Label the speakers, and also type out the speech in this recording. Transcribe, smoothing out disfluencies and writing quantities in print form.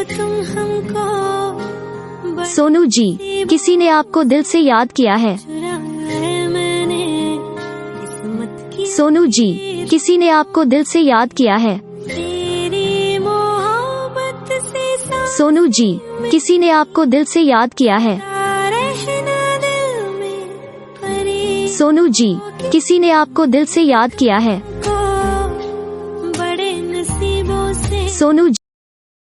Speaker 1: तुम हमको
Speaker 2: सोनू जी, किसी ने आपको दिल से याद किया है।
Speaker 1: मैंने किस्मत की
Speaker 2: सोनू जी, किसी ने आपको दिल से याद किया है।
Speaker 1: तेरी मोहब्बत से
Speaker 2: सोनू जी, किसी ने आपको दिल से याद किया है।
Speaker 1: रहना दिल में परी
Speaker 2: सोनू जी, किसी ने आपको दिल से याद किया है।
Speaker 1: को बड़े नसीबों से
Speaker 2: सोनू